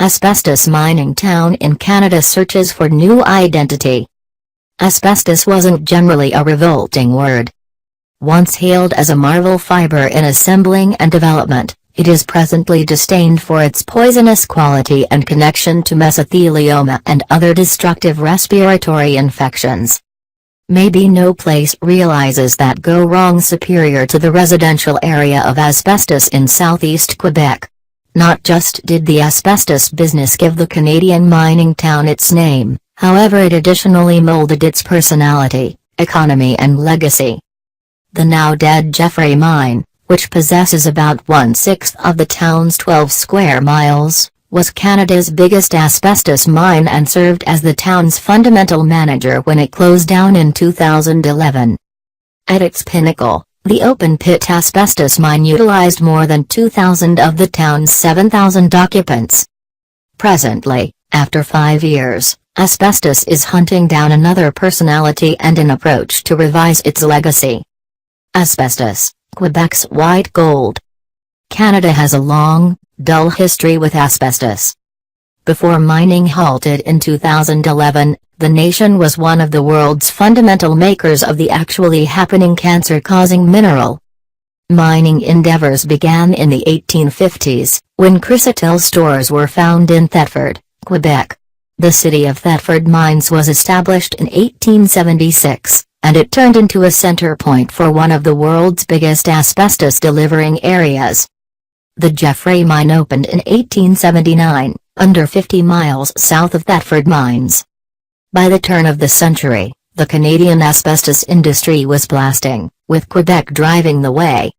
Asbestos mining town in Canada searches for new identity. Asbestos wasn't generally a revolting word. Once hailed as a marvel fiber in assembling and development, it is presently disdained for its poisonous quality and connection to mesothelioma and other destructive respiratory infections. Maybe no place realizes that go wrong superior to the residential area of Asbestos in southeast Quebec. Not just did the asbestos business give the Canadian mining town its name, however it additionally molded its personality, economy and legacy. The now dead Jeffrey Mine, which possesses about 1/6 of the town's 12 square miles, was Canada's biggest asbestos mine and served as the town's fundamental manager when it closed down in 2011. At its pinnacle, the open-pit asbestos mine utilized more than 2,000 of the town's 7,000 occupants. Presently, after 5 years, Asbestos is hunting down another personality and an approach to revise its legacy. Asbestos, Quebec's white gold. Canada has a long, dull history with asbestos. Before mining halted in 2011, the nation was one of the world's fundamental makers of the actually happening cancer-causing mineral. Mining endeavors began in the 1850s, when Chrysotile stores were found in Thetford, Quebec. The city of Thetford Mines was established in 1876, and it turned into a center point for one of the world's biggest asbestos-delivering areas. The Jeffrey Mine opened in 1879, under 50 miles south of Thetford Mines. By the turn of the century, the Canadian asbestos industry was blasting, with Quebec driving the way.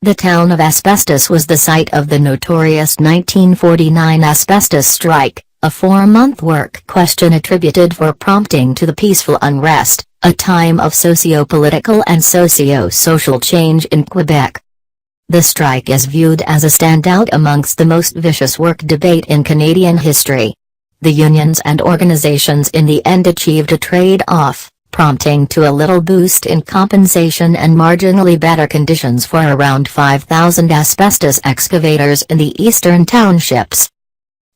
The town of Asbestos was the site of the notorious 1949 asbestos strike, a 4-month work question attributed for prompting to the peaceful unrest, a time of socio-political and socio-social change in Quebec. The strike is viewed as a standout amongst the most vicious work debate in Canadian history. The unions and organizations in the end achieved a trade-off, prompting to a little boost in compensation and marginally better conditions for around 5,000 asbestos excavators in the eastern townships.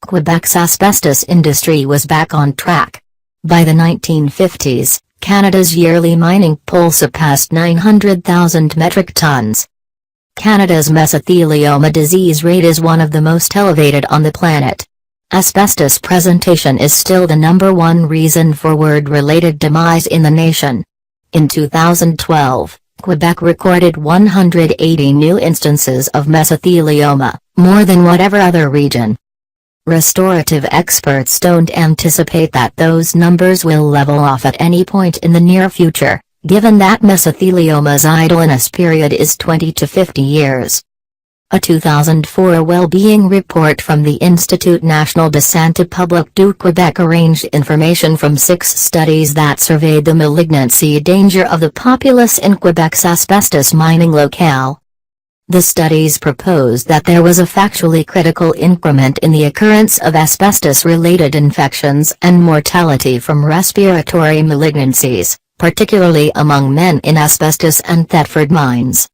Quebec's asbestos industry was back on track. By the 1950s, Canada's yearly mining pull surpassed 900,000 metric tons. Canada's mesothelioma disease rate is one of the most elevated on the planet. Asbestos presentation is still the #1 reason for word-related demise in the nation. In 2012, Quebec recorded 180 new instances of mesothelioma, more than whatever other region. Restorative experts don't anticipate that those numbers will level off at any point in the near future, given that mesothelioma's idleness period is 20 to 50 years. A 2004 well-being report from the Institut National de Santé Publique du Québec arranged information from 6 studies that surveyed the malignancy danger of the populace in Quebec's asbestos mining locale. The studies proposed that there was a factually critical increment in the occurrence of asbestos-related infections and mortality from respiratory malignancies, particularly among men in Asbestos and Thetford mines.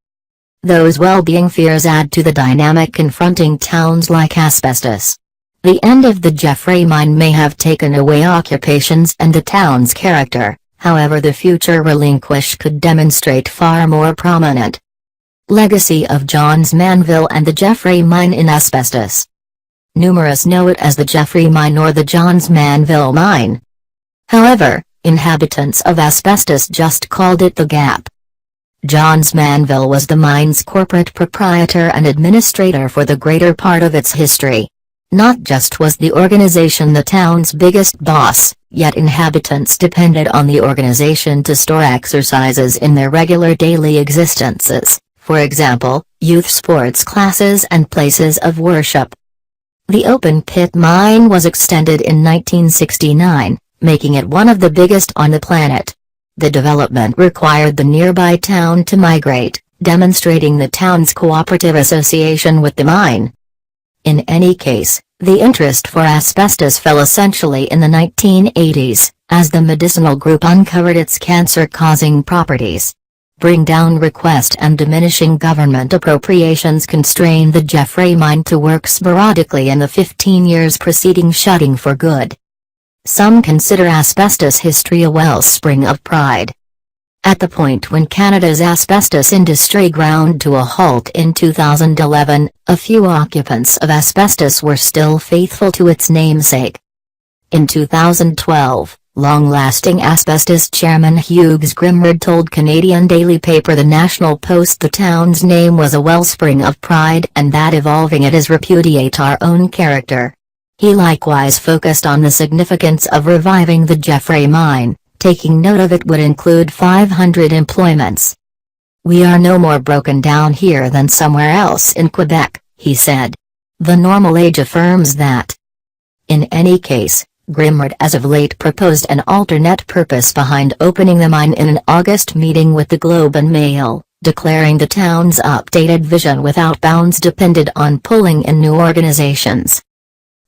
Those well-being fears add to the dynamic confronting towns like Asbestos. The end of the Jeffrey Mine may have taken away occupations and the town's character, however the future relinquish could demonstrate far more prominent legacy of Johns Manville and the Jeffrey Mine in Asbestos. Numerous know it as the Jeffrey Mine or the Johns Manville Mine. However, inhabitants of Asbestos just called it the Gap. Johns Manville was the mine's corporate proprietor and administrator for the greater part of its history. Not just was the organization the town's biggest boss, yet inhabitants depended on the organization to store exercises in their regular daily existences, for example, youth sports classes and places of worship. The open-pit mine was extended in 1969, making it one of the biggest on the planet. The development required the nearby town to migrate, demonstrating the town's cooperative association with the mine. In any case, the interest for asbestos fell essentially in the 1980s, as the medicinal group uncovered its cancer-causing properties. bring down request and diminishing government appropriations constrained the Jeffrey mine to work sporadically in the 15 years preceding shutting for good. Some consider asbestos history a wellspring of pride. At the point when Canada's asbestos industry ground to a halt in 2011, a few occupants of asbestos were still faithful to its namesake. In 2012, long-lasting asbestos chairman Hughes Grimrod told Canadian daily paper The National Post the town's name was a wellspring of pride and that evolving it is repudiate our own character. He likewise focused on the significance of reviving the Jeffrey mine, taking note of it would include 500 employments. "We are no more broken down here than somewhere else in Quebec," he said. The Normal Age affirms that. In any case, Grimrod as of late proposed an alternate purpose behind opening the mine in an August meeting with the Globe and Mail, declaring the town's updated vision without bounds depended on pulling in new organizations.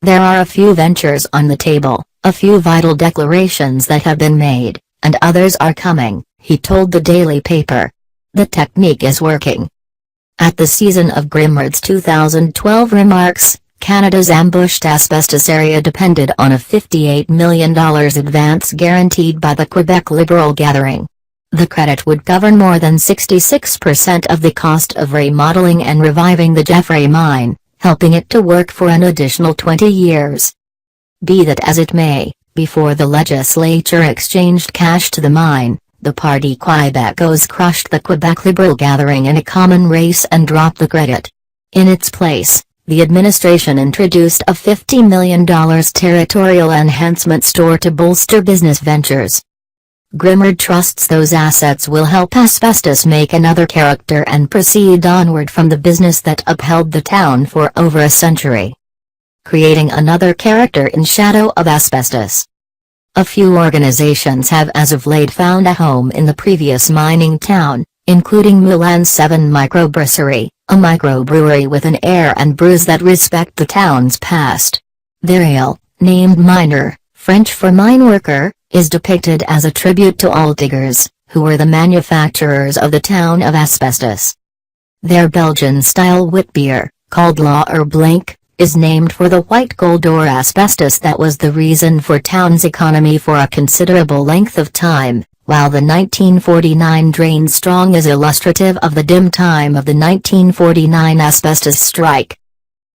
"There are a few ventures on the table, a few vital declarations that have been made, and others are coming," he told the daily paper. "The technique is working." At the season of Grimrod's 2012 remarks, Canada's ambushed asbestos area depended on a $58 million advance guaranteed by the Quebec Liberal gathering. The credit would cover more than 66% of the cost of remodeling and reviving the Jeffrey mine, helping it to work for an additional 20 years. Be that as it may, before the legislature exchanged cash to the mine, the Parti Québécois crushed the Quebec Liberal gathering in a common race and dropped the credit. In its place, the administration introduced a $50 million territorial enhancement store to bolster business ventures. Grimrod trusts those assets will help asbestos make another character and proceed onward from the business that upheld the town for over a century. Creating another character in shadow of asbestos. A few organizations have as of late found a home in the previous mining town, including Moulin 7 Microbrasserie, a microbrewery with an air and brews that respect the town's past. Their ale, named Miner, French for mine worker, is depicted as a tribute to all diggers, who were the manufacturers of the town of asbestos. Their Belgian-style wit beer, called La Blanc, is named for the white gold or asbestos that was the reason for town's economy for a considerable length of time, while the 1949 Drain Strong is illustrative of the dim time of the 1949 asbestos strike.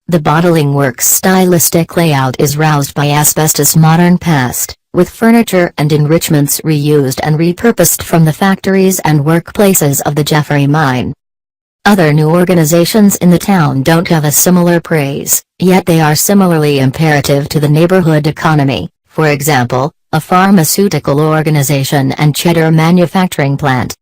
The bottling works' stylistic layout is roused by asbestos' modern past, with furniture and enrichments reused and repurposed from the factories and workplaces of the Jeffrey mine. Other new organizations in the town don't have a similar praise, yet they are similarly imperative to the neighborhood economy, for example, a pharmaceutical organization and cheddar manufacturing plant.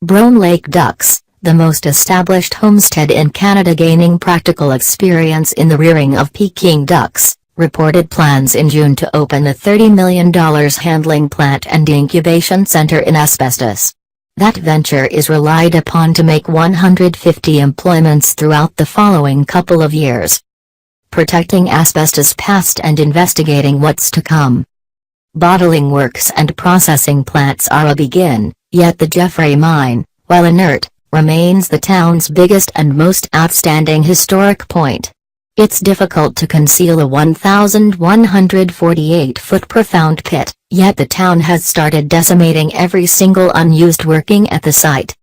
Brome Lake Ducks, the most established homestead in Canada gaining practical experience in the rearing of Peking ducks, reported plans in June to open a $30 million handling plant and incubation center in asbestos. That venture is relied upon to make 150 employments throughout the following couple of years. Protecting asbestos past and investigating what's to come. Bottling works and processing plants are a begin, yet the Jeffrey mine, while inert, remains the town's biggest and most outstanding historic point. It's difficult to conceal a 1,148-foot profound pit, yet the town has started decimating every single unused working at the site.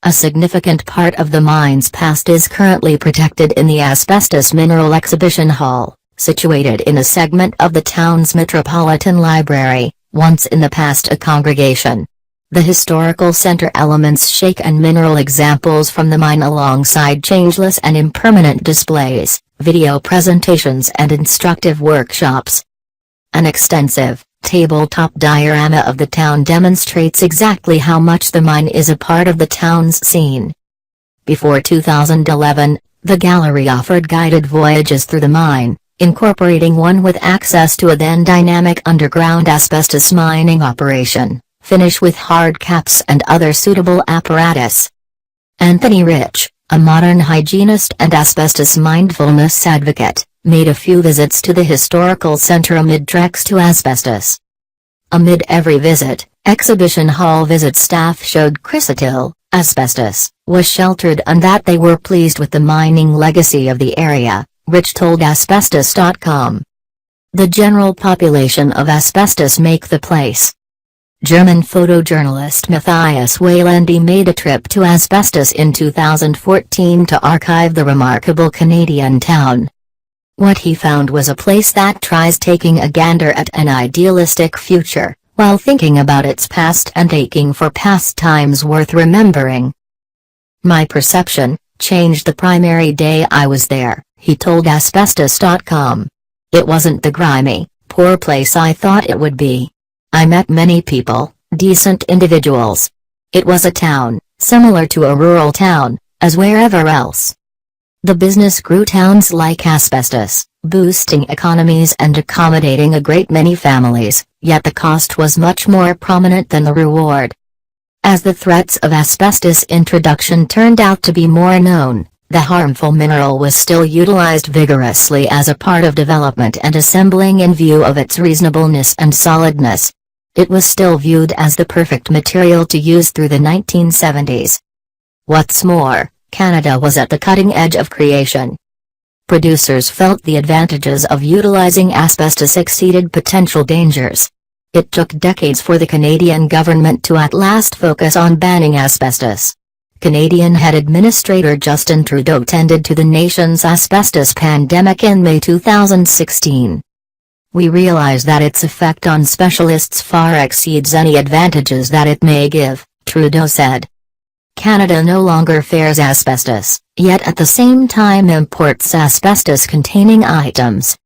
A significant part of the mine's past is currently protected in the Asbestos Mineral Exhibition Hall, situated in a segment of the town's Metropolitan Library, once in the past a congregation. The historical center elements shake and mineral examples from the mine alongside changeless and impermanent displays, video presentations and instructive workshops. An extensive, tabletop diorama of the town demonstrates exactly how much the mine is a part of the town's scene. Before 2011, the gallery offered guided voyages through the mine, incorporating one with access to a then dynamic underground asbestos mining operation, finish with hard caps and other suitable apparatus. Anthony Rich, a modern hygienist and asbestos mindfulness advocate, made a few visits to the historical center amid treks to asbestos. Amid every visit, exhibition hall visit staff showed Chrysatil, Asbestos was sheltered and that they were pleased with the mining legacy of the area, Rich told Asbestos.com. The general population of Asbestos make the place. German photojournalist Matthias Weylandy made a trip to Asbestos in 2014 to archive the remarkable Canadian town. What he found was a place that tries taking a gander at an idealistic future, while thinking about its past and aching for past times worth remembering. My perception changed the primary day I was there, he told Asbestos.com. It wasn't the grimy, poor place I thought it would be. I met many people, decent individuals. It was a town, similar to a rural town, as wherever else. The business grew towns like Asbestos, boosting economies and accommodating a great many families, yet the cost was much more prominent than the reward. As the threats of asbestos introduction turned out to be more known, the harmful mineral was still utilized vigorously as a part of development and assembling in view of its reasonableness and solidness. It was still viewed as the perfect material to use through the 1970s. What's more, Canada was at the cutting edge of creation. Producers felt the advantages of utilizing asbestos exceeded potential dangers. It took decades for the Canadian government to at last focus on banning asbestos. Canadian Head Administrator Justin Trudeau tended to the nation's asbestos pandemic in May 2016. We realize that its effect on specialists far exceeds any advantages that it may give, Trudeau said. Canada no longer fears asbestos, yet at the same time imports asbestos-containing items.